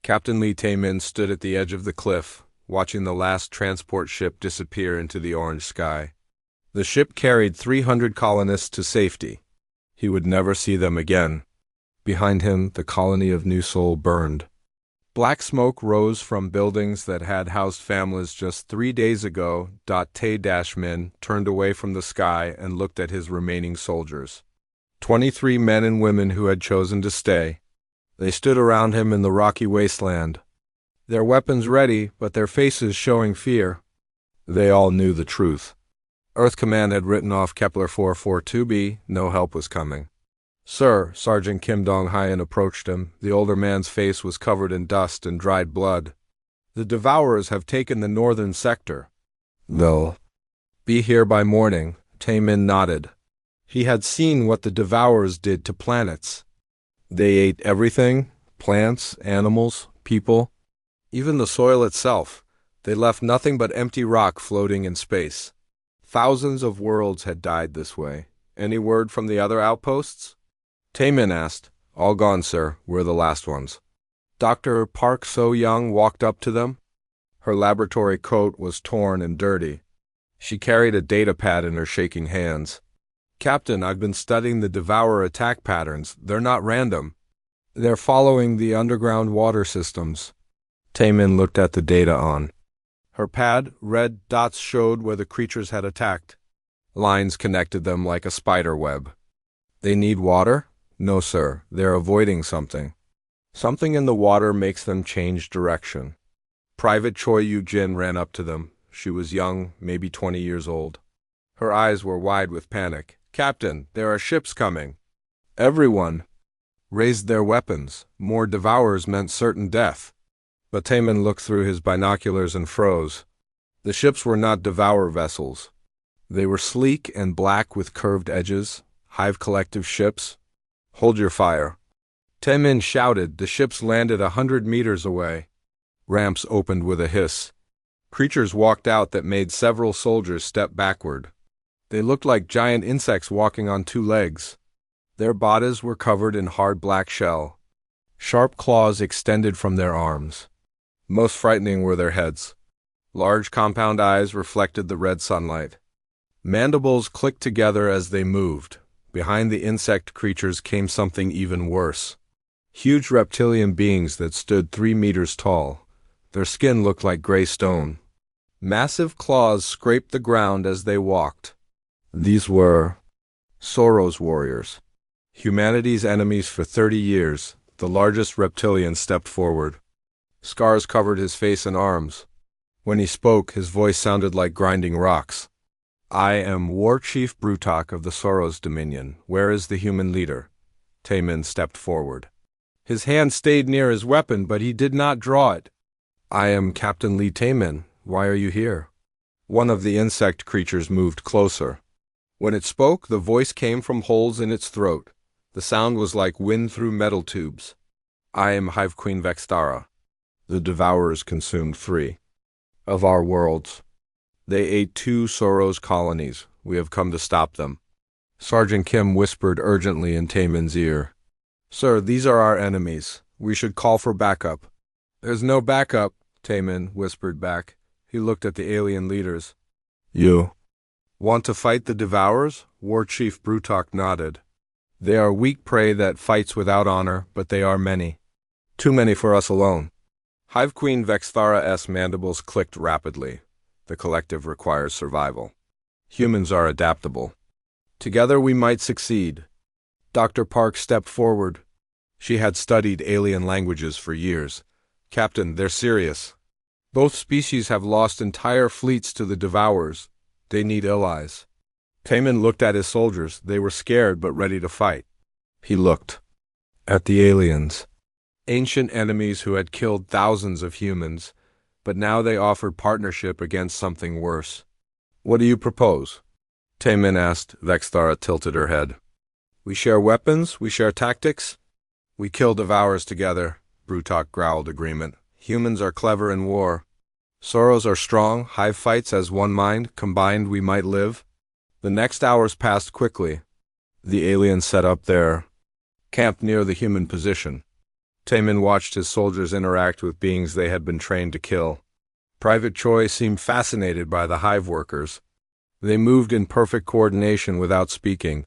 Captain Lee Taemin stood at the edge of the cliff, watching the last transport ship disappear into the orange sky. The ship carried 300 colonists to safety. He would never see them again. Behind him, the colony of New Seoul burned. Black smoke rose from buildings that had housed families just 3 days ago. Tae-min turned away from the sky and looked at his remaining soldiers. 23 men and women who had chosen to stay. They stood around him in the rocky wasteland, their weapons ready, but their faces showing fear. They all knew the truth. Earth Command had written off Kepler 442b, no help was coming. "Sir," Sergeant Kim Dong-hyun approached him. The older man's face was covered in dust and dried blood. "The Devourers have taken the northern sector. They'll be here by morning." Taemin nodded. He had seen what the Devourers did to planets. They ate everything, plants, animals, people, even the soil itself. They left nothing but empty rock floating in space. Thousands of worlds had died this way. Any word from the other outposts? Taemin asked. "All gone, sir. We're the last ones." Dr. Park So-young walked up to them. Her laboratory coat was torn and dirty. She carried a data pad in her shaking hands. "Captain, I've been studying the Devourer attack patterns. They're not random. They're following the underground water systems." Taemin looked at the data on her pad. Red dots showed where the creatures had attacked. Lines connected them like a spider web. "They need water?" "No, sir. They're avoiding something. Something in the water makes them change direction." Private Choi Yu-jin ran up to them. She was young, maybe 20 years old. Her eyes were wide with panic. "Captain, there are ships coming." Everyone raised their weapons. More Devourers meant certain death. But Taemin looked through his binoculars and froze. The ships were not Devourer vessels. They were sleek and black with curved edges. Hive Collective ships. "Hold your fire." Taemin shouted. The ships landed 100 meters away. Ramps opened with a hiss. Creatures walked out that made several soldiers step backward. They looked like giant insects walking on 2 legs. Their bodies were covered in hard black shell. Sharp claws extended from their arms. Most frightening were their heads. Large compound eyes reflected the red sunlight. Mandibles clicked together as they moved. Behind the insect creatures came something even worse. Huge reptilian beings that stood 3 meters tall. Their skin looked like gray stone. Massive claws scraped the ground as they walked. These were Soros warriors. Humanity's enemies for 30 years. The largest reptilian stepped forward. Scars covered his face and arms. When he spoke, his voice sounded like grinding rocks. "I am War Chief Brutok of the Soros Dominion. Where is the human leader?" Taemin stepped forward. His hand stayed near his weapon, but he did not draw it. "I am Captain Lee Taemin. Why are you here?" One of the insect creatures moved closer. When it spoke, the voice came from holes in its throat. The sound was like wind through metal tubes. "I am Hive Queen Vextara. The Devourers consumed 3 of our worlds. They ate 2 Soros colonies. We have come to stop them." Sergeant Kim whispered urgently in Taemin's ear. "Sir, these are our enemies. We should call for backup." "There's no backup," Taemin whispered back. He looked at the alien leaders. "You want to fight the Devourers?" War Chief Brutok nodded. "They are weak prey that fights without honor, but they are many. Too many for us alone." Hive Queen Vexthara's mandibles clicked rapidly. The collective requires survival. Humans are adaptable. Together we might succeed. Dr. Park stepped forward. She had studied alien languages for years. "Captain, they're serious. Both species have lost entire fleets to the Devourers. They need allies." Taemin looked at his soldiers. They were scared but ready to fight. He looked at the aliens. Ancient enemies who had killed thousands of humans, but now they offered partnership against something worse. "What do you propose?" Taemin asked. Vexthara tilted her head. "We share weapons, we share tactics. We kill Devourers together," Brutok growled agreement. "Humans are clever in war. Soros are strong. Hive fights as one mind. Combined we might live." The next hours passed quickly. The aliens set up their camp near the human position. Taemin watched his soldiers interact with beings they had been trained to kill. Private Choi seemed fascinated by the hive workers. They moved in perfect coordination without speaking.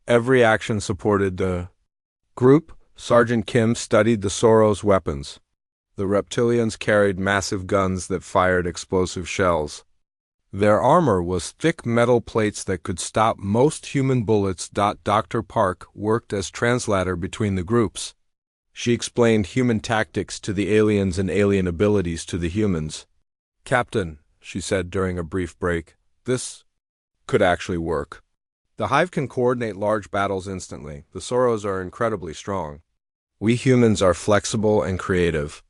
Every action supported the group. Sergeant Kim studied the Soros weapons. The reptilians carried massive guns that fired explosive shells. Their armor was thick metal plates that could stop most human bullets. Dr. Park worked as translator between the groups. She explained human tactics to the aliens and alien abilities to the humans. "Captain," she said during a brief break, "this could actually work. The hive can coordinate large battles instantly. The Soros are incredibly strong. We humans are flexible and creative."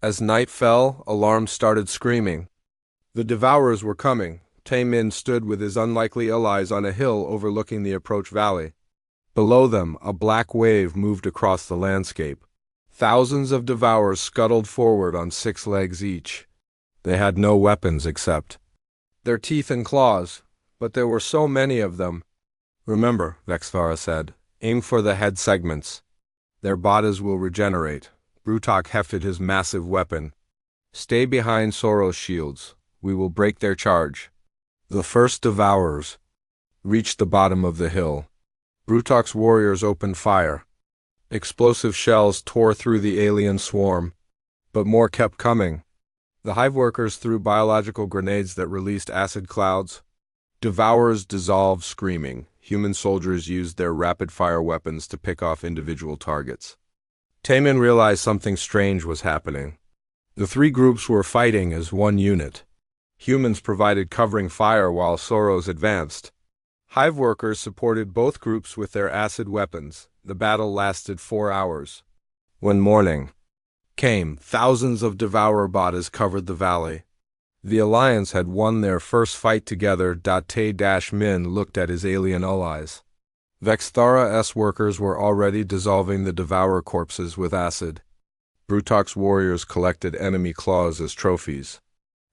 As night fell, alarms started screaming. The Devourers were coming. Taemin stood with his unlikely allies on a hill overlooking the approach valley. Below them, a black wave moved across the landscape. Thousands of Devourers scuttled forward on 6 legs each. They had no weapons except their teeth and claws, but there were so many of them. "Remember," Vexthara said, "aim for the head segments. Their bodies will regenerate." Brutok hefted his massive weapon. "Stay behind Soros' shields. We will break their charge." The first Devourers reached the bottom of the hill. Brutok's warriors opened fire. Explosive shells tore through the alien swarm, but more kept coming. The hive workers threw biological grenades that released acid clouds. Devourers dissolved screaming. Human soldiers used their rapid-fire weapons to pick off individual targets. Taemin realized something strange was happening. The 3 groups were fighting as one unit. Humans provided covering fire while Soros advanced. Hive workers supported both groups with their acid weapons. The battle lasted 4 hours. When morning came, thousands of Devourer bodies covered the valley. The Alliance had won their first fight together. Tae-Min looked at his alien allies. Vexthara's workers were already dissolving the Devourer corpses with acid. Brutok's warriors collected enemy claws as trophies.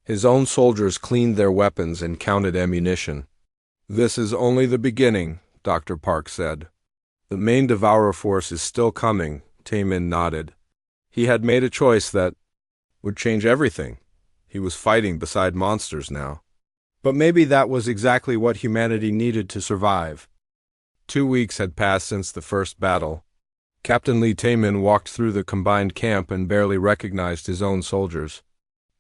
His own soldiers cleaned their weapons and counted ammunition. "This is only the beginning," Dr. Park said. "The main Devourer force is still coming." Taemin nodded. He had made a choice that would change everything. He was fighting beside monsters now. But maybe that was exactly what humanity needed to survive. 2 weeks had passed since the first battle. Captain Lee Taemin walked through the combined camp and barely recognized his own soldiers.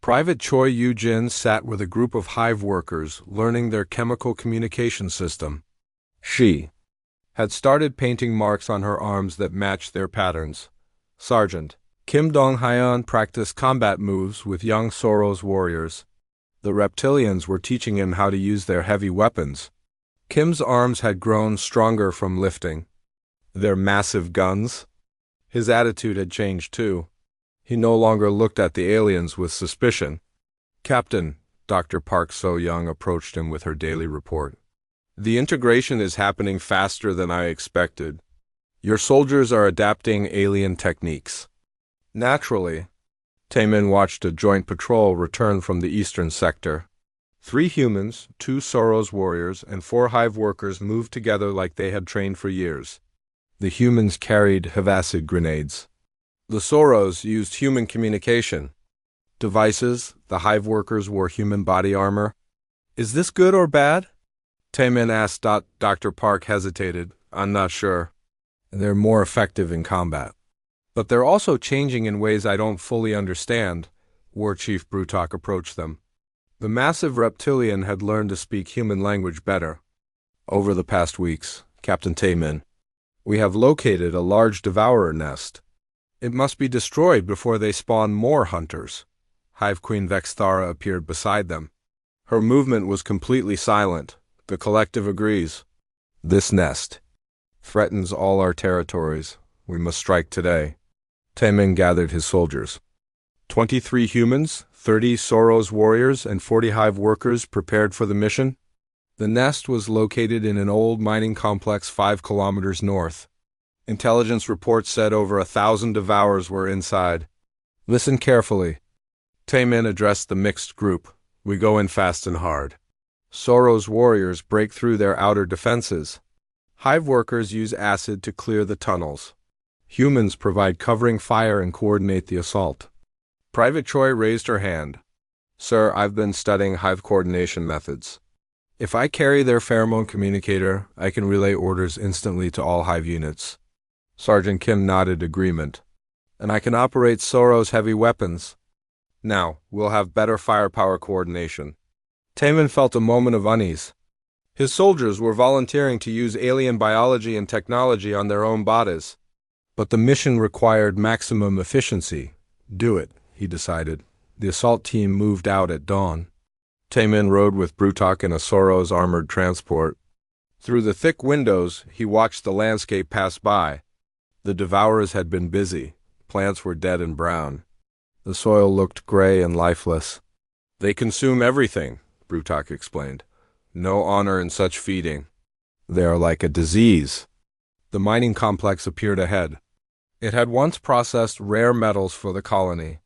Private Choi Yoo-jin sat with a group of hive workers, learning their chemical communication system. She had started painting marks on her arms that matched their patterns. Sergeant Kim Dong-hyun practiced combat moves with young Soros warriors. The reptilians were teaching him how to use their heavy weapons. Kim's arms had grown stronger from lifting their massive guns. His attitude had changed too. He no longer looked at the aliens with suspicion. "Captain," Dr. Park So-young approached him with her daily report. "The integration is happening faster than I expected. Your soldiers are adapting alien techniques." Naturally, Taemin watched a joint patrol return from the eastern sector. 3 humans, 2 Soros warriors, and 4 hive workers moved together like they had trained for years. The humans carried acid grenades. The Soros used human communication devices. The hive workers wore human body armor. "Is this good or bad?" Taemin asked. Dr. Park hesitated. "I'm not sure. They're more effective in combat. But they're also changing in ways I don't fully understand." War Chief Brutok approached them. The massive reptilian had learned to speak human language better. "Over the past weeks, Captain Taemin, we have located a large Devourer nest. It must be destroyed before they spawn more hunters." Hive Queen Vexthara appeared beside them. Her movement was completely silent. "The collective agrees. This nest threatens all our territories. We must strike today." Taemin gathered his soldiers. 23 humans, 30 Soros warriors, and 40 hive workers prepared for the mission. The nest was located in an old mining complex 5 kilometers north. Intelligence reports said over 1,000 Devourers were inside. "Listen carefully." Taemin addressed the mixed group. "We go in fast and hard. Soros warriors break through their outer defenses. Hive workers use acid to clear the tunnels. Humans provide covering fire and coordinate the assault. Private Choi raised her hand. Sir, I've been studying hive coordination methods. If I carry their pheromone communicator, I can relay orders instantly to all hive units. Sergeant Kim nodded agreement. And I can operate Soro's heavy weapons. Now, we'll have better firepower coordination. Taemin felt a moment of unease. His soldiers were volunteering to use alien biology and technology on their own bodies. But the mission required maximum efficiency. Do it, he decided. The assault team moved out at dawn. Taemin rode with Brutok in a Soro's armored transport. Through the thick windows, he watched the landscape pass by. The devourers had been busy. Plants were dead and brown. The soil looked gray and lifeless. They consume everything, Brutok explained. No honor in such feeding. They are like a disease. The mining complex appeared ahead. It had once processed rare metals for the colony.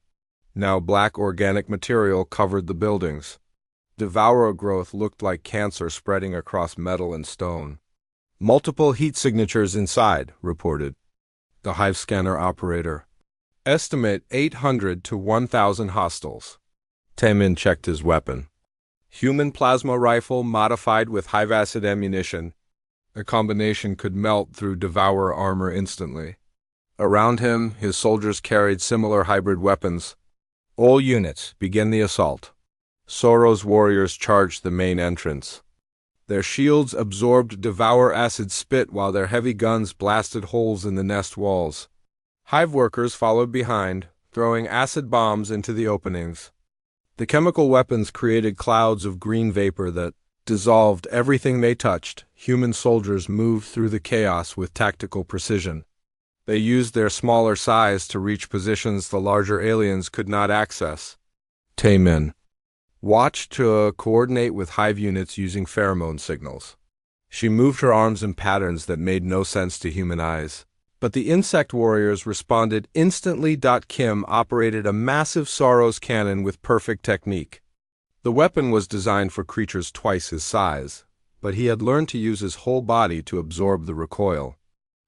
Now black organic material covered the buildings. Devourer growth looked like cancer spreading across metal and stone. Multiple heat signatures inside, reported the hive scanner operator. Estimate 800 to 1,000 hostiles. Taemin checked his weapon. Human plasma rifle modified with hive acid ammunition. The combination could melt through devourer armor instantly. Around him, his soldiers carried similar hybrid weapons. All units, begin the assault. Soro's warriors charged the main entrance. Their shields absorbed devour acid spit while their heavy guns blasted holes in the nest walls. Hive workers followed behind, throwing acid bombs into the openings. The chemical weapons created clouds of green vapor that dissolved everything they touched. Human soldiers moved through the chaos with tactical precision. They used their smaller size to reach positions the larger aliens could not access. Taemin watched to coordinate with hive units using pheromone signals. She moved her arms in patterns that made no sense to human eyes. But the insect warriors responded instantly. Kim operated a massive Soros cannon with perfect technique. The weapon was designed for creatures twice his size, but he had learned to use his whole body to absorb the recoil.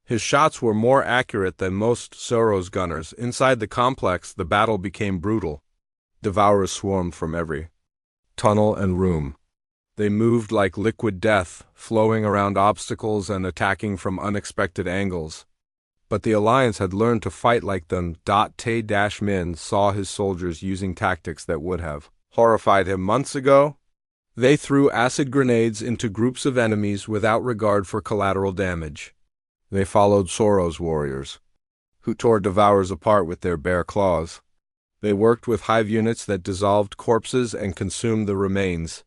His shots were more accurate than most Soros gunners. Inside the complex, the battle became brutal. Devourers swarmed from every tunnel and room. They moved like liquid death, flowing around obstacles and attacking from unexpected angles. But the Alliance had learned to fight like them. Tae-Min saw his soldiers using tactics that would have horrified him months ago. They threw acid grenades into groups of enemies without regard for collateral damage. They followed Soro's warriors, who tore devourers apart with their bare claws. They worked with hive units that dissolved corpses and consumed the remains.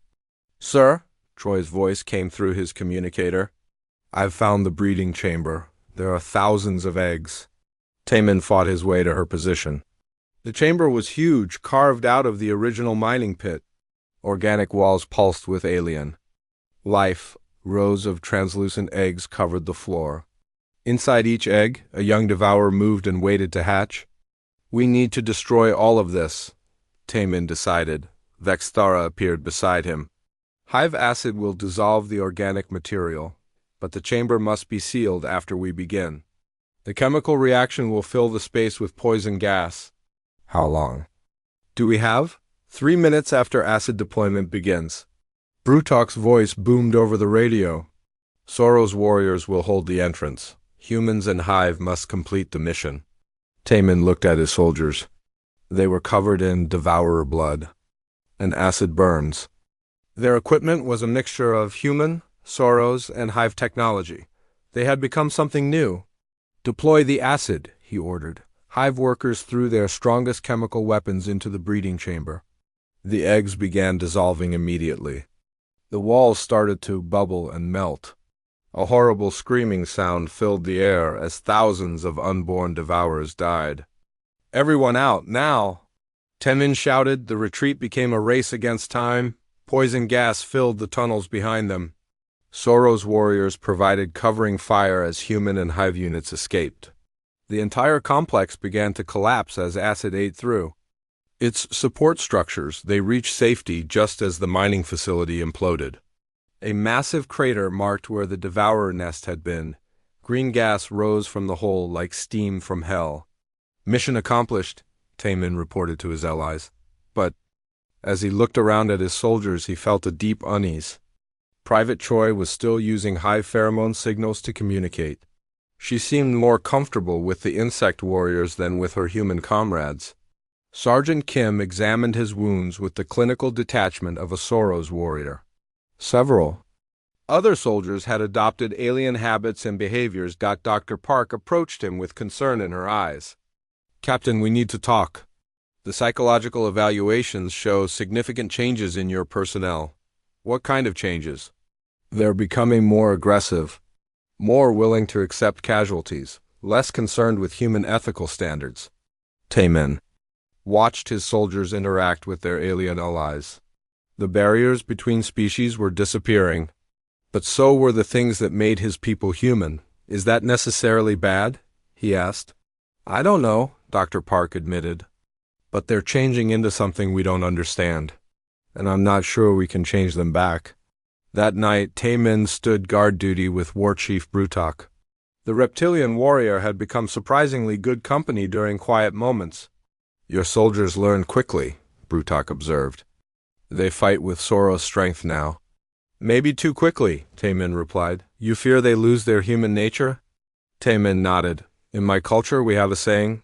Sir, Troy's voice came through his communicator. I've found the breeding chamber. There are thousands of eggs. Taemin fought his way to her position. The chamber was huge, carved out of the original mining pit. Organic walls pulsed with alien life. Rows of translucent eggs covered the floor. Inside each egg, a young devourer moved and waited to hatch. We need to destroy all of this, Taemin decided. Vexthara appeared beside him. Hive acid will dissolve the organic material, but the chamber must be sealed after we begin. The chemical reaction will fill the space with poison gas. How long do we have? 3 minutes after acid deployment begins. Brutok's voice boomed over the radio. Soro's warriors will hold the entrance. Humans and Hive must complete the mission. Taemin looked at his soldiers. They were covered in devourer blood and acid burns. Their equipment was a mixture of human, Soros, and Hive technology. They had become something new. Deploy the acid, he ordered. Hive workers threw their strongest chemical weapons into the breeding chamber. The eggs began dissolving immediately. The walls started to bubble and melt. A horrible screaming sound filled the air as thousands of unborn devourers died. Everyone out, now! Taemin shouted. The retreat became a race against time. Poison gas filled the tunnels behind them. Soro's warriors provided covering fire as human and Hive units escaped. The entire complex began to collapse as acid ate through its support structures. They reached safety just as the mining facility imploded. A massive crater marked where the devourer nest had been, Green gas rose from the hole like steam from hell. Mission accomplished, Taemin reported to his allies. But as he looked around at his soldiers, he felt a deep unease. Private Choi was still using high pheromone signals to communicate. She seemed more comfortable with the insect warriors than with her human comrades. Sergeant Kim examined his wounds with the clinical detachment of a Soros warrior. Several other soldiers had adopted alien habits and behaviors. Dr. Park approached him with concern in her eyes. Captain, we need to talk. The psychological evaluations show significant changes in your personnel. What kind of changes? They're becoming more aggressive, more willing to accept casualties, less concerned with human ethical standards. Taemin watched his soldiers interact with their alien allies. The barriers between species were disappearing, but so were the things that made his people human. Is that necessarily bad? He asked. I don't know, Dr. Park admitted. But they're changing into something we don't understand, and I'm not sure we can change them back. That night, Taemin stood guard duty with War Chief Brutok. The reptilian warrior had become surprisingly good company during quiet moments. Your soldiers learn quickly, Brutok observed. They fight with Soros strength now. Maybe too quickly, Taemin replied. You fear they lose their human nature? Taemin nodded. In my culture, we have a saying,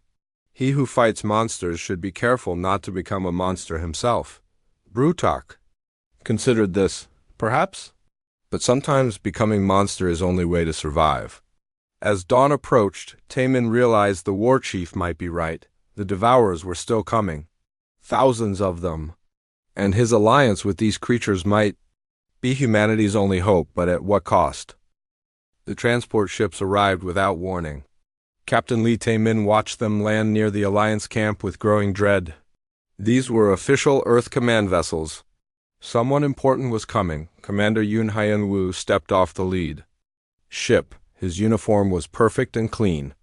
he who fights monsters should be careful not to become a monster himself. Brutok considered this, perhaps, but sometimes becoming monster is only way to survive. As dawn approached, Taemin realized the war chief might be right. The devourers were still coming, thousands of them, and his alliance with these creatures might be humanity's only hope, but at what cost? The transport ships arrived without warning. Captain Lee Taemin watched them land near the Alliance camp with growing dread. These were official Earth Command vessels. Someone important was coming. Commander Yoon Hyun-woo stepped off the lead ship. His uniform was perfect and clean.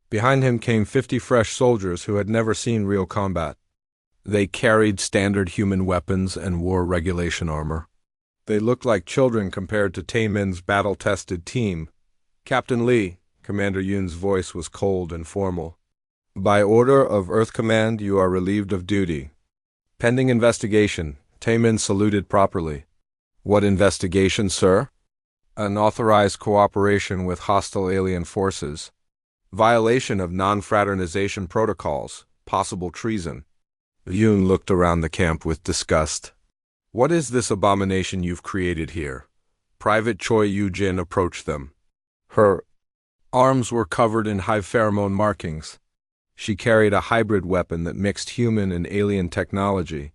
Behind him came 50 fresh soldiers who had never seen real combat. They carried standard human weapons and wore regulation armor. They looked like children compared to Taemin's battle-tested team. Captain Lee, Commander Yoon's voice was cold and formal. By order of Earth Command, you are relieved of duty. Pending investigation, Taemin saluted properly. What investigation, sir? Unauthorized cooperation with hostile alien forces. Violation of non-fraternization protocols. Possible treason. Yoon looked around the camp with disgust. What is this abomination you've created here? Private Choi Yoo-jin approached them. Her arms were covered in high pheromone markings. She carried a hybrid weapon that mixed human and alien technology.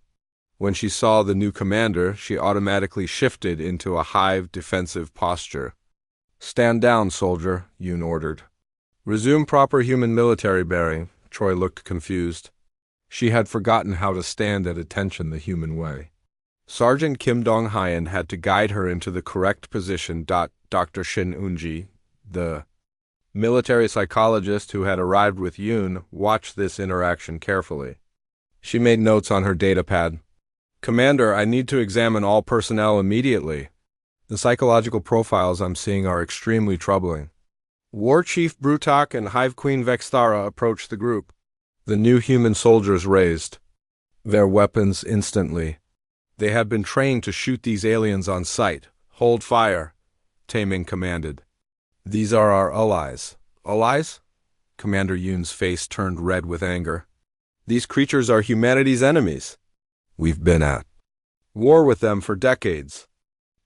When she saw the new commander, she automatically shifted into a hive defensive posture. Stand down, soldier, Yoon ordered. Resume proper human military bearing. Choi looked confused. She had forgotten how to stand at attention the human way. Sergeant Kim Dong-hyun had to guide her into the correct position. Dr. Shin Eun-ji, the military psychologist who had arrived with Yoon, watched this interaction carefully. She made notes on her datapad. Commander, I need to examine all personnel immediately. The psychological profiles I'm seeing are extremely troubling. War Chief Brutok and Hive Queen Vexthara approached the group. The new human soldiers raised their weapons instantly. They had been trained to shoot these aliens on sight. Hold fire, Taemin commanded. These are our allies. Allies? Commander Yoon's face turned red with anger. These creatures are humanity's enemies. We've been at war with them for decades.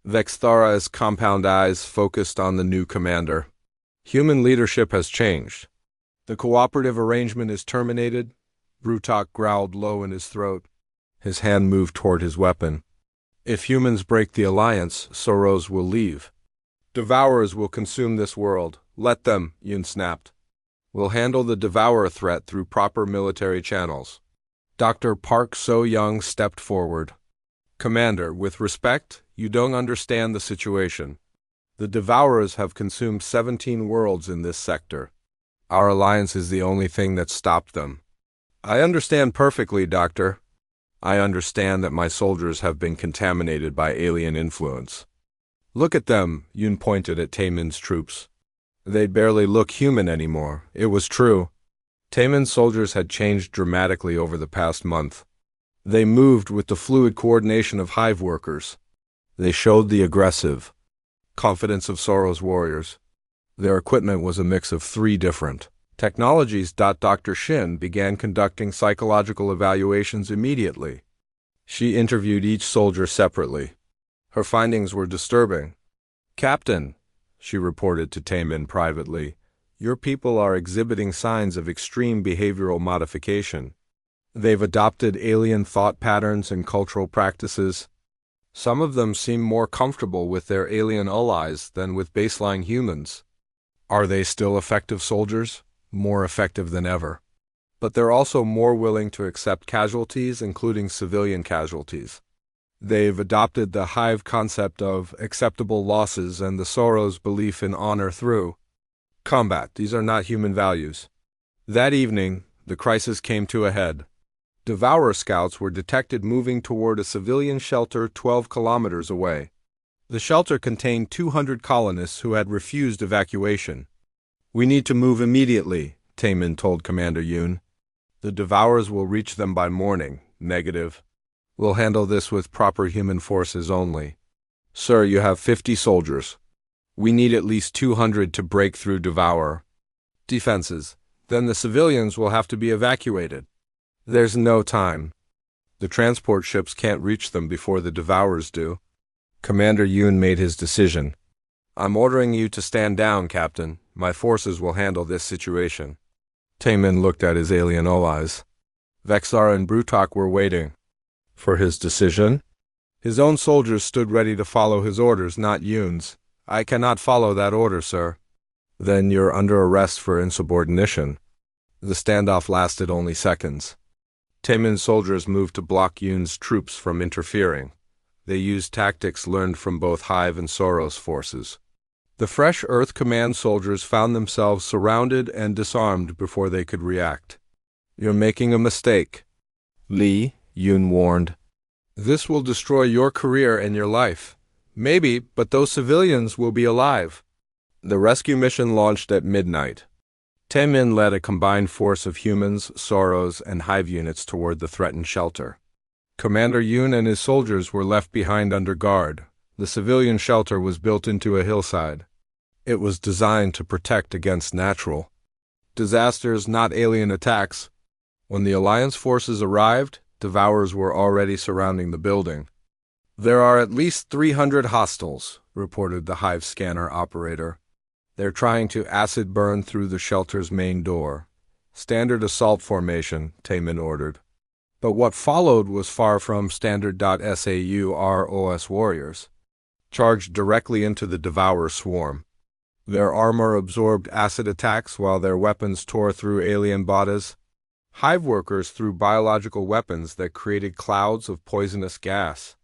Vexthara's compound eyes focused on the new commander. Human leadership has changed. The cooperative arrangement is terminated. Brutok growled low in his throat. His hand moved toward his weapon. If humans break the alliance, Soros will leave. Devourers will consume this world. Let them, Yoon snapped. We'll handle the devourer threat through proper military channels. Dr. Park So-young stepped forward. Commander, with respect, you don't understand the situation. The devourers have consumed 17 worlds in this sector. Our alliance is the only thing that stopped them. I understand perfectly, Doctor. I understand that my soldiers have been contaminated by alien influence. Look at them, Yoon pointed at Taemin's troops. They'd barely look human anymore. It was true. Taemin's soldiers had changed dramatically over the past month. They moved with the fluid coordination of hive workers. They showed the aggressive confidence of Sorrow's warriors. Their equipment was a mix of 3 different technologies. Dr. Shin began conducting psychological evaluations immediately. She interviewed each soldier separately. Her findings were disturbing. "Captain," she reported to Taemin privately, "your people are exhibiting signs of extreme behavioral modification. They've adopted alien thought patterns and cultural practices. Some of them seem more comfortable with their alien allies than with baseline humans. Are they still effective soldiers? More effective than ever. But they're also more willing to accept casualties, including civilian casualties. They've adopted the hive concept of acceptable losses and the Sorrow's belief in honor through combat. These are not human values." That evening, the crisis came to a head. Devourer scouts were detected moving toward a civilian shelter 12 kilometers away. The shelter contained 200 colonists who had refused evacuation. "We need to move immediately," Taemin told Commander Yoon. "The Devourers will reach them by morning." "Negative. We'll handle this with proper human forces only." "Sir, you have 50 soldiers. We need at least 200 to break through Devourer defenses. Then the civilians will have to be evacuated." "There's no time. The transport ships can't reach them before the Devourers do." Commander Yoon made his decision. "I'm ordering you to stand down, Captain. My forces will handle this situation." Taemin looked at his alien allies. Vexar and Brutok were waiting for his decision. His own soldiers stood ready to follow his orders, not Yoon's. "I cannot follow that order, sir." "Then you're under arrest for insubordination." The standoff lasted only seconds. Taemin's soldiers moved to block Yoon's troops from interfering. They used tactics learned from both Hive and Sorrow's forces. The Fresh Earth Command soldiers found themselves surrounded and disarmed before they could react. "You're making a mistake, Lee," Yoon warned. "This will destroy your career and your life." "Maybe, but those civilians will be alive." The rescue mission launched at midnight. Taemin led a combined force of humans, Sorrows, and Hive units toward the threatened shelter. Commander Yoon and his soldiers were left behind under guard. The civilian shelter was built into a hillside. It was designed to protect against natural disasters, not alien attacks. When the Alliance forces arrived, Devourers were already surrounding the building. "There are at least 300 hostiles," reported the Hive scanner operator. "They're trying to acid burn through the shelter's main door." "Standard assault formation," Taemin ordered. But what followed was far from standard. SAUROS warriors charged directly into the Devourer swarm. Their armor absorbed acid attacks while their weapons tore through alien bodies. Hive workers threw biological weapons that created clouds of poisonous gas.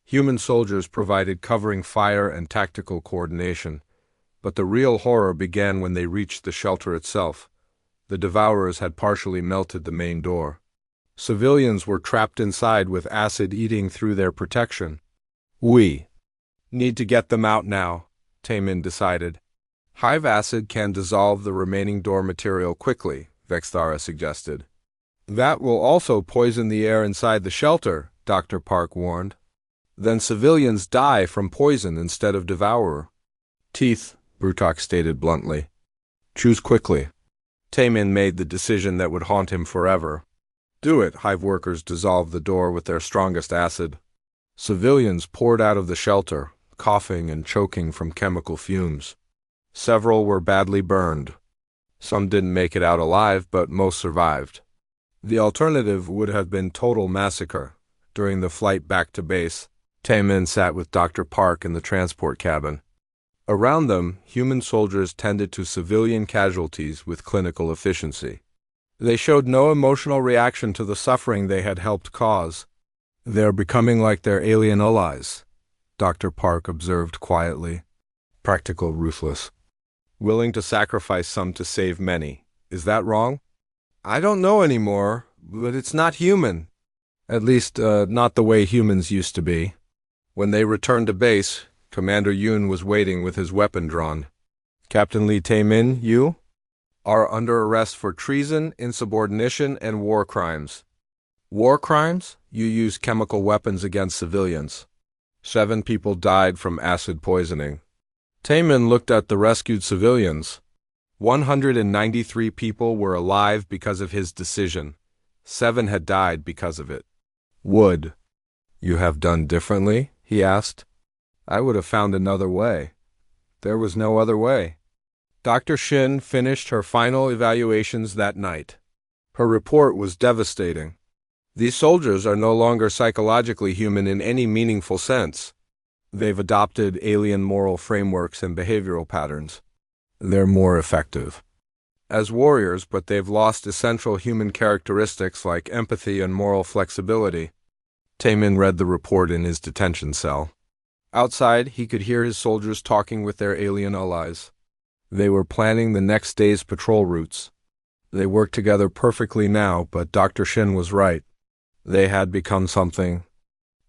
Human soldiers provided covering fire and tactical coordination. But the real horror began when they reached the shelter itself. The Devourers had partially melted the main door. Civilians were trapped inside with acid eating through their protection. "We need to get them out now," Taemin decided. "Hive acid can dissolve the remaining door material quickly," Vexthara suggested. "That will also poison the air inside the shelter," Dr. Park warned. "Then civilians die from poison instead of Devourer." "Teeth," Brutok stated bluntly. "Choose quickly." Taemin made the decision that would haunt him forever. "Do it." Hive workers dissolved the door with their strongest acid. Civilians poured out of the shelter, coughing and choking from chemical fumes. Several were badly burned. Some didn't make it out alive, but most survived. The alternative would have been total massacre. During the flight back to base, Taemin sat with Dr. Park in the transport cabin. Around them, human soldiers tended to civilian casualties with clinical efficiency. They showed no emotional reaction to the suffering they had helped cause. "They're becoming like their alien allies," Dr. Park observed quietly. "Practical, ruthless. Willing to sacrifice some to save many. Is that wrong?" "I don't know anymore, but it's not human. At least, not the way humans used to be." When they returned to base, Commander Yoon was waiting with his weapon drawn. Captain Lee Tae-min, you are under arrest for treason, insubordination, and war crimes. War crimes? You use chemical weapons against civilians. 7 people died from acid poisoning. Tae-min looked at the rescued civilians. 193 people were alive because of his decision. 7 had died because of it. Would you have done differently? He asked. I would have found another way. There was no other way. Dr. Shin finished her final evaluations that night. Her report was devastating. These soldiers are no longer psychologically human in any meaningful sense. They've adopted alien moral frameworks and behavioral patterns. They're more effective as warriors, but they've lost essential human characteristics like empathy and moral flexibility. Tae-min read the report in his detention cell. Outside, he could hear his soldiers talking with their alien allies. They were planning the next day's patrol routes. They worked together perfectly now, but Dr. Shin was right. They had become something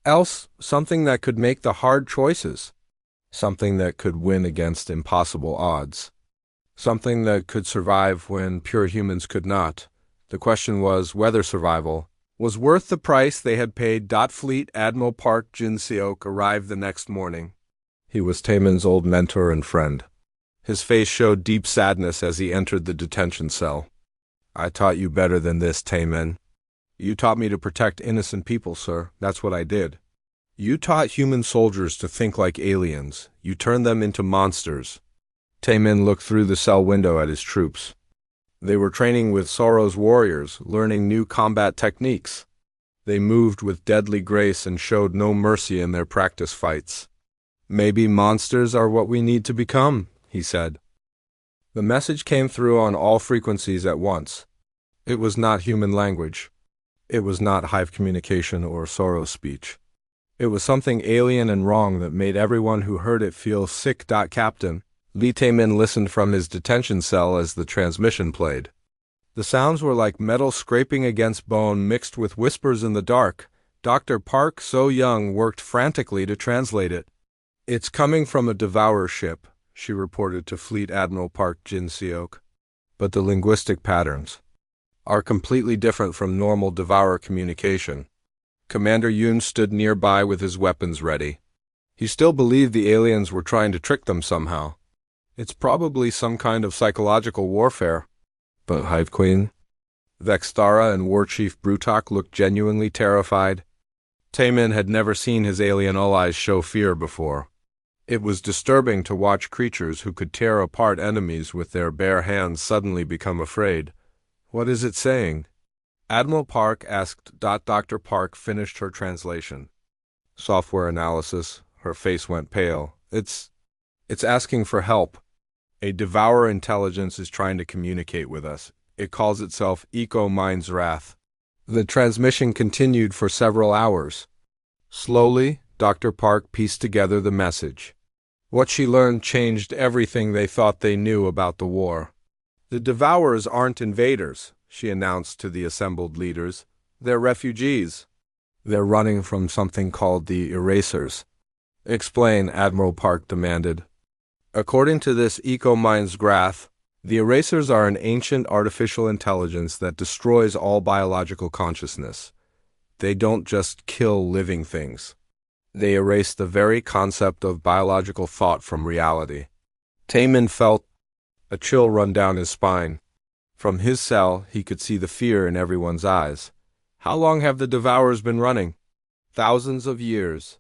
else, something that could make the hard choices, something that could win against impossible odds, something that could survive when pure humans could not. The question was whether survival was worth the price they had paid. Fleet Admiral Park Jin-seok arrived the next morning. He was Tae-min's old mentor and friend. His face showed deep sadness as he entered the detention cell. I taught you better than this, Tae-min. You taught me to protect innocent people, sir. That's what I did. You taught human soldiers to think like aliens. You turned them into monsters. Tae-min looked through the cell window at his troops. They were training with Sorrow's warriors, learning new combat techniques. They moved with deadly grace and showed no mercy in their practice fights. Maybe monsters are what we need to become, he said. The message came through on all frequencies at once. It was not human language. It was not hive communication or Sorrow speech. It was something alien and wrong that made everyone who heard it feel sick. Captain Lee Tae-min listened from his detention cell as the transmission played. The sounds were like metal scraping against bone mixed with whispers in the dark. Dr. Park So-young worked frantically to translate it. It's coming from a Devourer ship, she reported to Fleet Admiral Park Jin-seok. But the linguistic patterns are completely different from normal Devourer communication. Commander Yoon stood nearby with his weapons ready. He still believed the aliens were trying to trick them somehow. It's probably some kind of psychological warfare. But Hive Queen? Vextara and War Chief Brutok looked genuinely terrified. Tae-min had never seen his alien allies show fear before. It was disturbing to watch creatures who could tear apart enemies with their bare hands suddenly become afraid. What is it saying? Admiral Park asked. Dr. Park finished her translation. Software analysis. Her face went pale. It's asking for help. A Devourer intelligence is trying to communicate with us. It calls itself Eco Mind's Wrath. The transmission continued for several hours. Slowly, Dr. Park pieced together the message. What she learned changed everything they thought they knew about the war. The Devourers aren't invaders, she announced to the assembled leaders. They're refugees. They're running from something called the Erasers. Explain, Admiral Park demanded. According to this Eco-Mind's Wrath, the Erasers are an ancient artificial intelligence that destroys all biological consciousness. They don't just kill living things. They erase the very concept of biological thought from reality. Tae-min felt a chill run down his spine. From his cell, he could see the fear in everyone's eyes. How long have the Devourers been running? Thousands of years.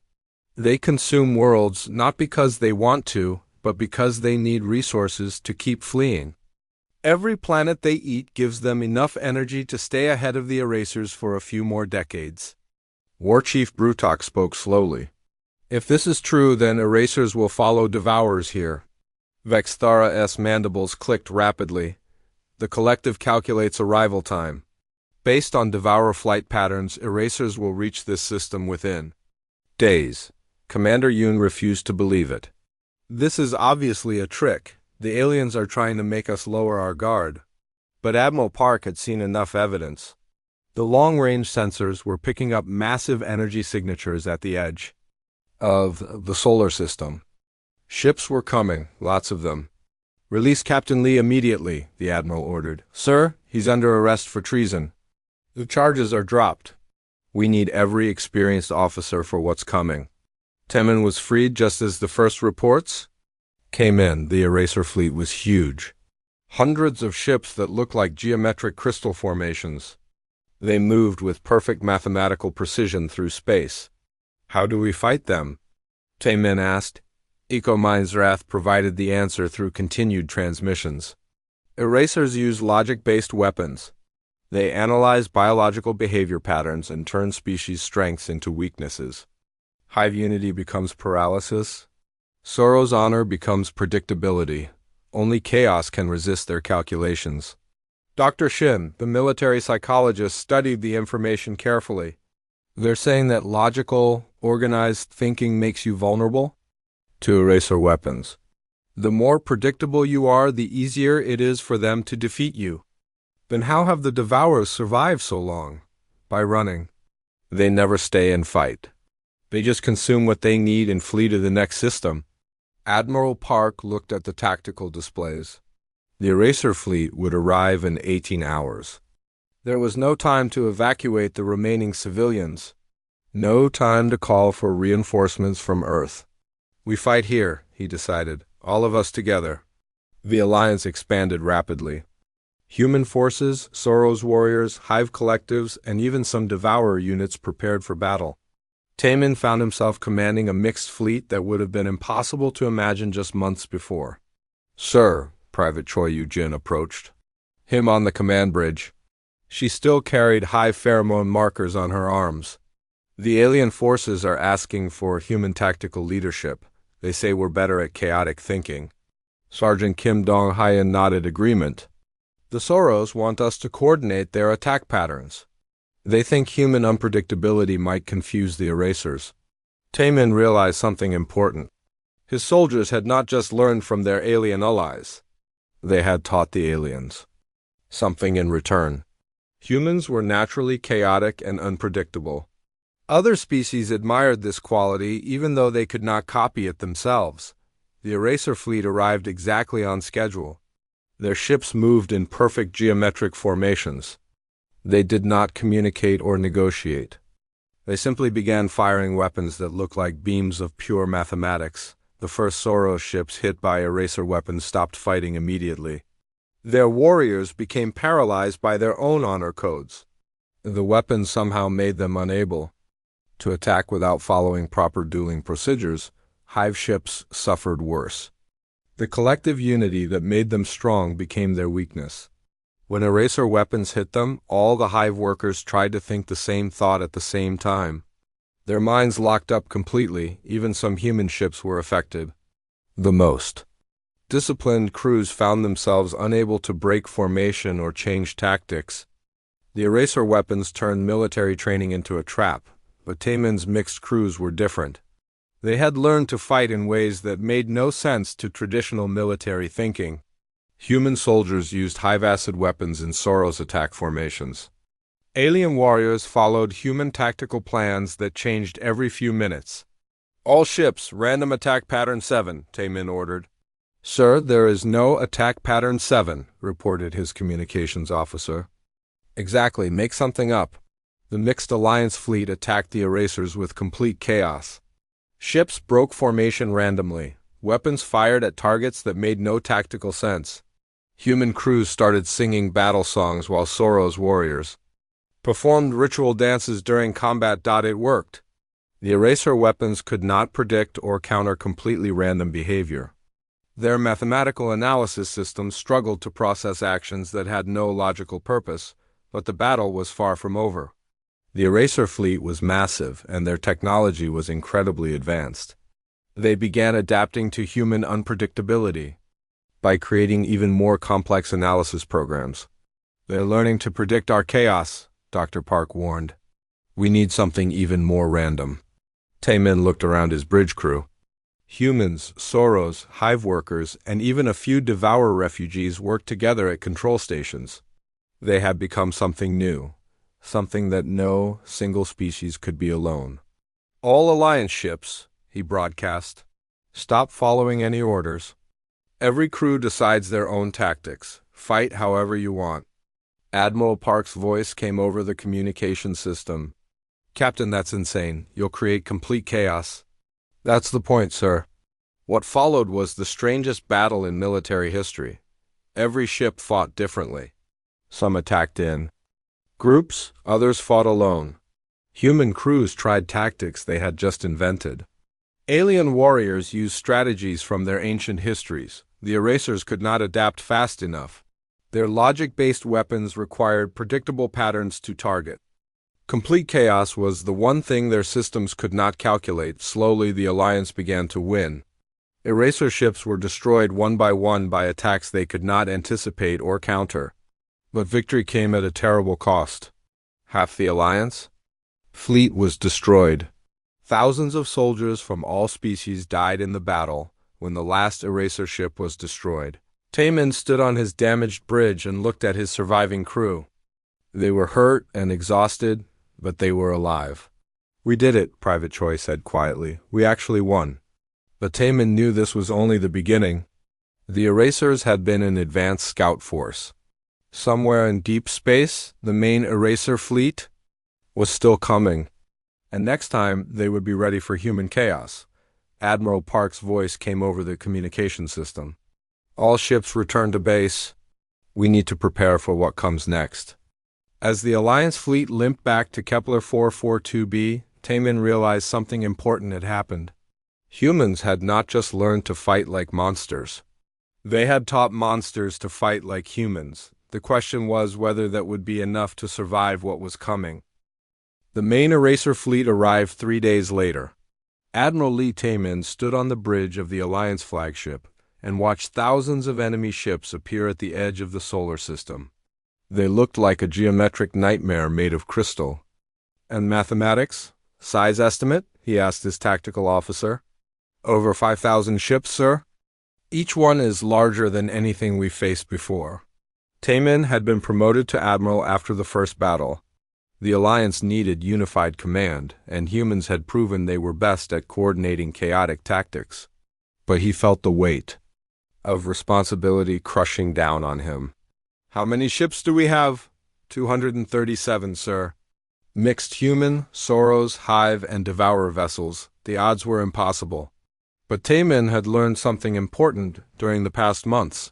They consume worlds not because they want to, but because they need resources to keep fleeing. Every planet they eat gives them enough energy to stay ahead of the Erasers for a few more decades. War Chief Brutok spoke slowly. If this is true, then Erasers will follow Devourers here. Vextara's mandibles clicked rapidly. The collective calculates arrival time. Based on Devourer flight patterns, Erasers will reach this system within days. Commander Yoon refused to believe it. This is obviously a trick. The aliens are trying to make us lower our guard. But Admiral Park had seen enough evidence. The long-range sensors were picking up massive energy signatures at the edge of the solar system. Ships were coming, lots of them. Release Captain Lee immediately, the Admiral ordered. Sir, he's under arrest for treason. The charges are dropped. We need every experienced officer for what's coming. Temin was freed just as the first reports came in. The Eraser fleet was huge. Hundreds of ships that looked like geometric crystal formations. They moved with perfect mathematical precision through space. How do we fight them? Temin asked. Ecomind's Wrath provided the answer through continued transmissions. Erasers use logic-based weapons. They analyze biological behavior patterns and turn species' strengths into weaknesses. Hive unity becomes paralysis. Sorrow's honor becomes predictability. Only chaos can resist their calculations. Dr. Shin, the military psychologist, studied the information carefully. They're saying that logical, organized thinking makes you vulnerable to eraser weapons. The more predictable you are, the easier it is for them to defeat you. Then how have the Devourers survived so long? By running. They never stay and fight. They just consume what they need and flee to the next system. Admiral Park looked at the tactical displays. The Eraser fleet would arrive in 18 hours. There was no time to evacuate the remaining civilians. No time to call for reinforcements from Earth. We fight here, he decided, all of us together. The alliance expanded rapidly. Human forces, Sorrow's warriors, Hive collectives, and even some Devourer units prepared for battle. Temin found himself commanding a mixed fleet that would have been impossible to imagine just months before. Sir, Private Choi Yu-jin approached. Him on the command bridge. She still carried Hive pheromone markers on her arms. The alien forces are asking for human tactical leadership. They say we're better at chaotic thinking. Sergeant Kim Dong-hyeon nodded agreement. The Sorrows want us to coordinate their attack patterns. They think human unpredictability might confuse the Erasers. Temin realized something important. His soldiers had not just learned from their alien allies. They had taught the aliens something in return. Humans were naturally chaotic and unpredictable. Other species admired this quality even though they could not copy it themselves. The Eraser fleet arrived exactly on schedule. Their ships moved in perfect geometric formations. They did not communicate or negotiate. They simply began firing weapons that looked like beams of pure mathematics. The first Sorrow ships hit by Eraser weapons stopped fighting immediately. Their warriors became paralyzed by their own honor codes. The weapons somehow made them unable to attack without following proper dueling procedures. Hive ships suffered worse. The collective unity that made them strong became their weakness. When Eraser weapons hit them, all the Hive workers tried to think the same thought at the same time. Their minds locked up completely. Even some human ships were affected. The most disciplined crews found themselves unable to break formation or change tactics. The Eraser weapons turned military training into a trap, but Temin's mixed crews were different. They had learned to fight in ways that made no sense to traditional military thinking. Human soldiers used Hive acid weapons in Sorrow's attack formations. Alien warriors followed human tactical plans that changed every few minutes. All ships, random attack pattern 7, Temin ordered. Sir, there is no attack pattern 7, reported his communications officer. Exactly, make something up. The mixed alliance fleet attacked the Erasers with complete chaos. Ships broke formation randomly. Weapons fired at targets that made no tactical sense. Human crews started singing battle songs while Sorrow's warriors performed ritual dances during combat. It worked. The Eraser weapons could not predict or counter completely random behavior. Their mathematical analysis systems struggled to process actions that had no logical purpose, but the battle was far from over. The Eraser fleet was massive, and their technology was incredibly advanced. They began adapting to human unpredictability by creating even more complex analysis programs. They're learning to predict our chaos, Dr. Park warned. We need something even more random. Temin looked around his bridge crew. Humans, Sorrows, Hive workers, and even a few Devourer refugees worked together at control stations. They had become something new. Something that no single species could be alone. All Alliance ships, he broadcast, stop following any orders. Every crew decides their own tactics. Fight however you want. Admiral Park's voice came over the communication system. Captain, that's insane. You'll create complete chaos. That's the point, sir. What followed was the strangest battle in military history. Every ship fought differently. Some attacked in groups, others fought alone. Human crews tried tactics they had just invented. Alien warriors used strategies from their ancient histories. The erasers could not adapt fast enough. Their logic-based weapons required predictable patterns to target. Complete chaos was the one thing their systems could not calculate. Slowly, the Alliance began to win. Eraser ships were destroyed one by attacks they could not anticipate or counter. But victory came at a terrible cost. Half the Alliance fleet was destroyed. Thousands of soldiers from all species died in the battle when the last eraser ship was destroyed. Taman stood on his damaged bridge and looked at his surviving crew. They were hurt and exhausted, but they were alive. "We did it," Private Choi said quietly. "We actually won." But Taman knew this was only the beginning. The erasers had been an advanced scout force. Somewhere in deep space, the main eraser fleet was still coming. And next time, they would be ready for human chaos. Admiral Park's voice came over the communication system. "All ships return to base. We need to prepare for what comes next." As the Alliance fleet limped back to Kepler 442b, Taman realized something important had happened. Humans had not just learned to fight like monsters. They had taught monsters to fight like humans. The question was whether that would be enough to survive what was coming. The main eraser fleet arrived 3 days later. Admiral Lee Taman stood on the bridge of the Alliance flagship and watched thousands of enemy ships appear at the edge of the solar system. They looked like a geometric nightmare made of crystal. "And mathematics? Size estimate?" he asked his tactical officer. "Over 5,000 ships, sir. Each one is larger than anything we've faced before." Taman had been promoted to admiral after the first battle. The Alliance needed unified command, and humans had proven they were best at coordinating chaotic tactics. But he felt the weight of responsibility crushing down on him. "How many ships do we have?" 237, sir. Mixed human, Soros, Hive, and Devourer vessels. The odds were impossible. But Taman had learned something important during the past months.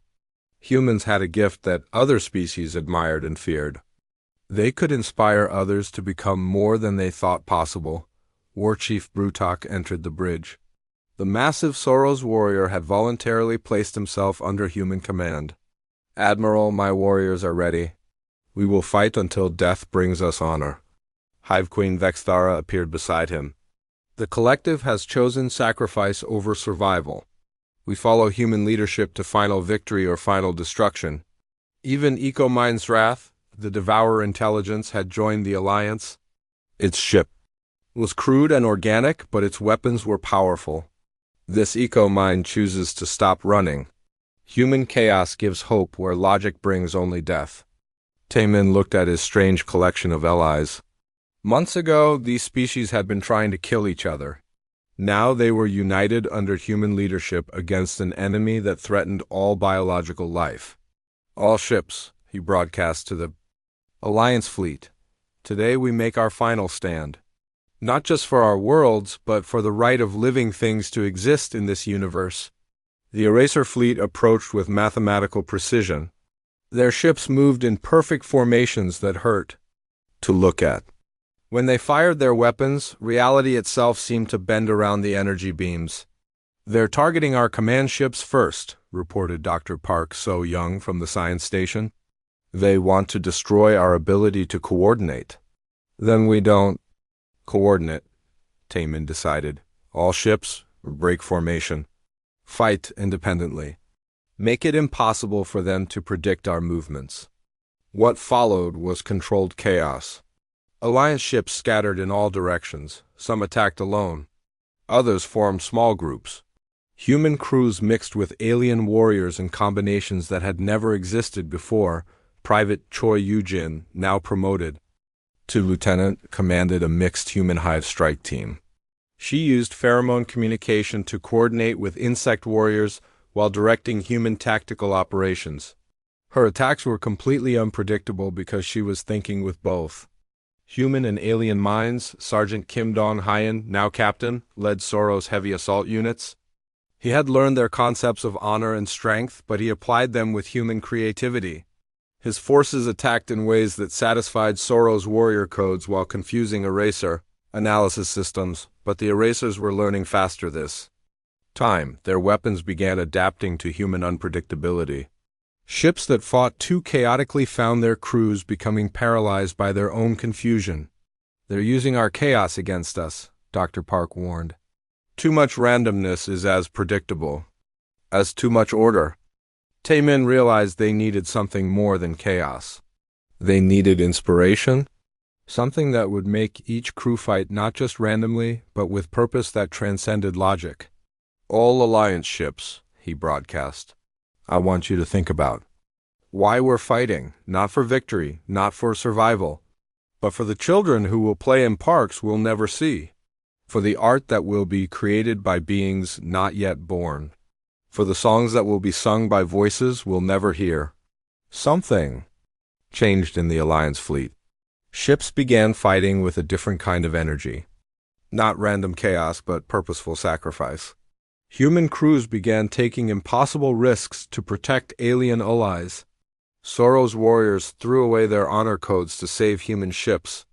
Humans had a gift that other species admired and feared. They could inspire others to become more than they thought possible. War Chief Brutok entered the bridge. The massive Soros warrior had voluntarily placed himself under human command. "Admiral, my warriors are ready. We will fight until death brings us honor." Hive Queen Vexthara appeared beside him. "The collective has chosen sacrifice over survival. We follow human leadership to final victory or final destruction." Even Ecomind's Wrath, the Devourer intelligence, had joined the Alliance. Its ship was crude and organic, but its weapons were powerful. This Ecomind chooses to stop running. Human chaos gives hope where logic brings only death. Taman looked at his strange collection of allies. Months ago, these species had been trying to kill each other. Now they were united under human leadership against an enemy that threatened all biological life. "All ships," he broadcast to the Alliance fleet. "Today we make our final stand. Not just for our worlds, but for the right of living things to exist in this universe." The Eraser fleet approached with mathematical precision. Their ships moved in perfect formations that hurt to look at. When they fired their weapons, reality itself seemed to bend around the energy beams. "They're targeting our command ships first," reported Dr. Park So Young from the science station. "They want to destroy our ability to coordinate." "Then we don't coordinate," Taman decided. "All ships, break formation. Fight independently. Make it impossible for them to predict our movements." What followed was controlled chaos. Alliance ships scattered in all directions. Some attacked alone. Others formed small groups. Human crews mixed with alien warriors in combinations that had never existed before. Private Choi Yujin, now promoted to lieutenant, commanded a mixed human hive strike team. She used pheromone communication to coordinate with insect warriors while directing human tactical operations. Her attacks were completely unpredictable because she was thinking with both human and alien minds. Sergeant Kim Dong-hyun, now captain, led Sorrow's heavy assault units. He had learned their concepts of honor and strength, but he applied them with human creativity. His forces attacked in ways that satisfied Sorrow's warrior codes while confusing eraser analysis systems, but the erasers were learning faster this time. Their weapons began adapting to human unpredictability. Ships that fought too chaotically found their crews becoming paralyzed by their own confusion. "They're using our chaos against us," Dr. Park warned. "Too much randomness is as predictable as too much order." Taemin realized they needed something more than chaos. They needed inspiration, something that would make each crew fight not just randomly, but with purpose that transcended logic. "All Alliance ships," he broadcast. "I want you to think about why we're fighting, not for victory, not for survival, but for the children who will play in parks we'll never see, for the art that will be created by beings not yet born, for the songs that will be sung by voices we'll never hear." Something changed in the Alliance fleet. Ships began fighting with a different kind of energy. Not random chaos, but purposeful sacrifice. Human crews began taking impossible risks to protect alien allies. Sorrow's warriors threw away their honor codes to save human ships.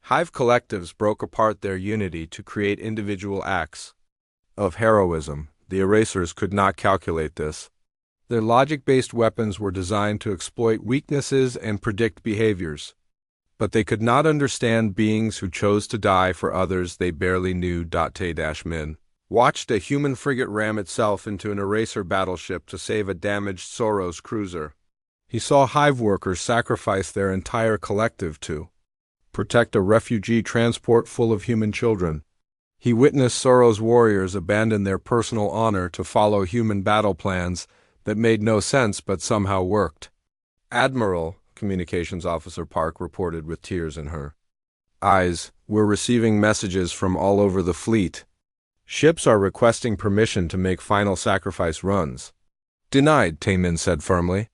Hive collectives broke apart their unity to create individual acts of heroism. The erasers could not calculate this. Their logic-based weapons were designed to exploit weaknesses and predict behaviors. But they could not understand beings who chose to die for others they barely knew. Tae-min watched a human frigate ram itself into an eraser battleship to save a damaged Sorrow's cruiser. He saw Hive workers sacrifice their entire collective to protect a refugee transport full of human children. He witnessed Sorrow's warriors abandon their personal honor to follow human battle plans that made no sense but somehow worked. "Admiral," Communications Officer Park reported with tears in her eyes, "we're receiving messages from all over the fleet. Ships are requesting permission to make final sacrifice runs." "Denied," Taemin said firmly.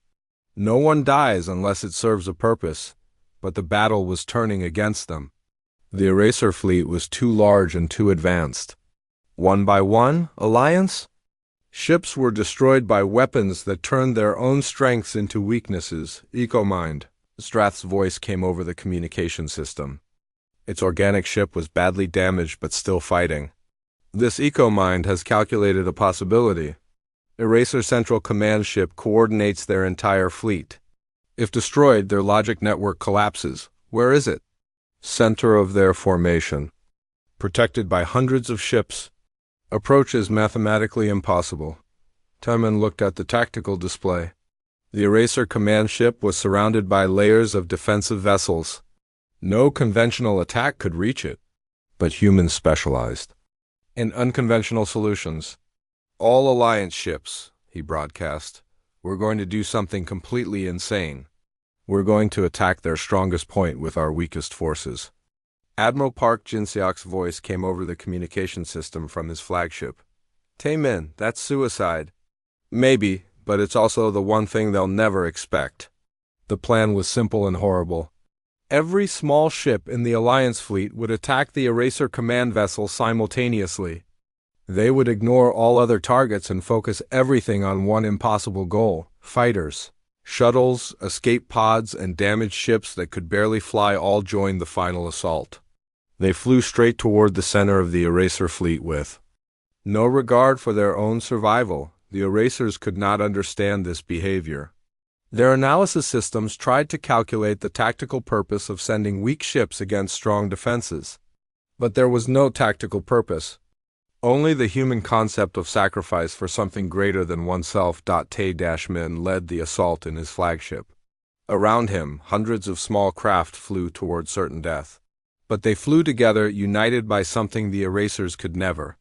"No one dies unless it serves a purpose," but the battle was turning against them. The eraser fleet was too large and too advanced. One by one, Alliance? Ships were destroyed by weapons that turned their own strengths into weaknesses. "Eco-mind," Strath's voice came over the communication system. Its organic ship was badly damaged but still fighting. "This Eco-mind has calculated a possibility. Eraser Central Command ship coordinates their entire fleet. If destroyed, their logic network collapses. Where is it?" "Center of their formation. Protected by hundreds of ships. Approach is mathematically impossible." Taemin looked at the tactical display. The Eraser command ship was surrounded by layers of defensive vessels. No conventional attack could reach it. But humans specialized in unconventional solutions. "All Alliance ships," he broadcast. "We're going to do something completely insane. We're going to attack their strongest point with our weakest forces." Admiral Park Jin-seok's voice came over the communication system from his flagship. "Taemin, that's suicide." "Maybe, but it's also the one thing they'll never expect." The plan was simple and horrible. Every small ship in the Alliance fleet would attack the Eraser command vessel simultaneously. They would ignore all other targets and focus everything on one impossible goal: fighters. Shuttles, escape pods, and damaged ships that could barely fly all joined the final assault. They flew straight toward the center of the Eraser fleet with no regard for their own survival. The Erasers could not understand this behavior. Their analysis systems tried to calculate the tactical purpose of sending weak ships against strong defenses. But there was no tactical purpose. Only the human concept of sacrifice for something greater than oneself. Tae-min led the assault in his flagship. Around him, hundreds of small craft flew toward certain death. But they flew together, united by something the Erasers could never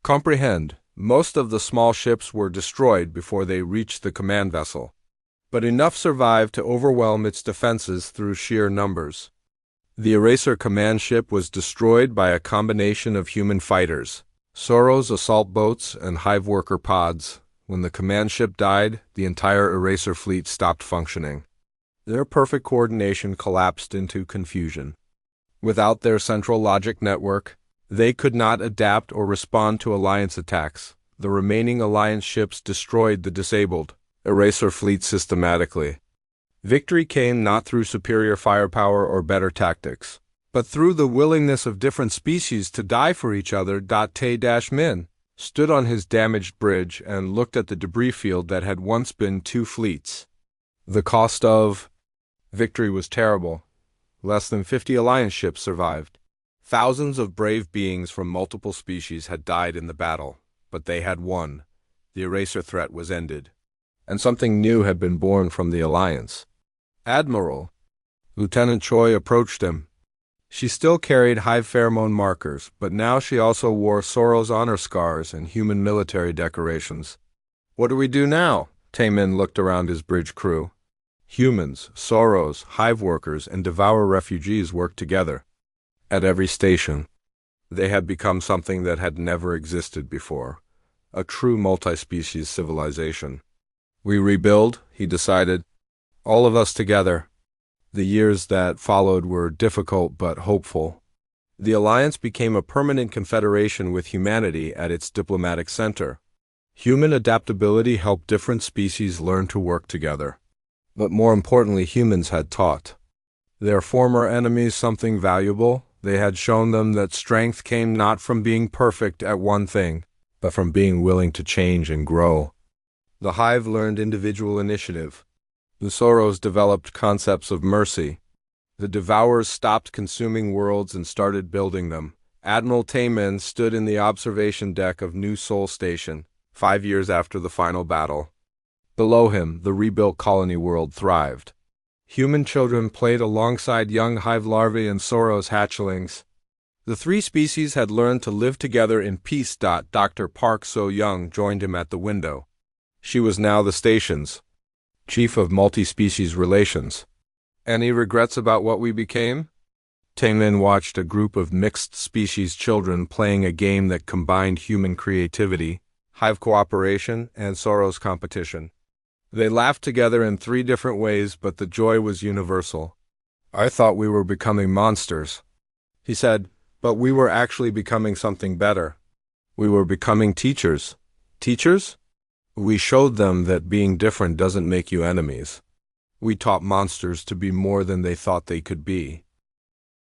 comprehend. Most of the small ships were destroyed before they reached the command vessel. But enough survived to overwhelm its defenses through sheer numbers. The Eraser command ship was destroyed by a combination of human fighters, Sorrow's assault boats, and Hive worker pods. When the command ship died, the entire Eraser fleet stopped functioning. Their perfect coordination collapsed into confusion. Without their central logic network, they could not adapt or respond to Alliance attacks. The remaining Alliance ships destroyed the disabled Eraser fleet systematically. Victory came not through superior firepower or better tactics, but through the willingness of different species to die for each other. Te-Min stood on his damaged bridge and looked at the debris field that had once been two fleets. The cost of victory was terrible. Less than 50 Alliance ships survived. Thousands of brave beings from multiple species had died in the battle, but they had won. The Eraser threat was ended, and something new had been born from the Alliance. Admiral. Lieutenant Choi approached him. She still carried hive pheromone markers, but now she also wore Soros honor scars and human military decorations. What do we do now? Te-Min looked around his bridge crew. Humans, Soros, hive workers, and Devourer refugees worked together. At every station, they had become something that had never existed before, a true multi-species civilization. We rebuild, he decided, all of us together. The years that followed were difficult but hopeful. The Alliance became a permanent confederation with humanity at its diplomatic center. Human adaptability helped different species learn to work together. But more importantly, humans had taught their former enemies something valuable. They had shown them that strength came not from being perfect at one thing, but from being willing to change and grow. The hive learned individual initiative. The Soros developed concepts of mercy. The Devourers stopped consuming worlds and started building them. Admiral Te-Min stood in the observation deck of New Sol Station, 5 years after the final battle. Below him, the rebuilt colony world thrived. Human children played alongside young hive larvae and Soros hatchlings. The three species had learned to live together in peace. Dr. Park So-young joined him at the window. She was now the station's chief of multi-species relations. Any regrets about what we became? Te-Min watched a group of mixed-species children playing a game that combined human creativity, hive cooperation, and Soros competition. They laughed together in 3 different ways, but the joy was universal. I thought we were becoming monsters, he said, but we were actually becoming something better. We were becoming teachers. Teachers? We showed them that being different doesn't make you enemies. We taught monsters to be more than they thought they could be.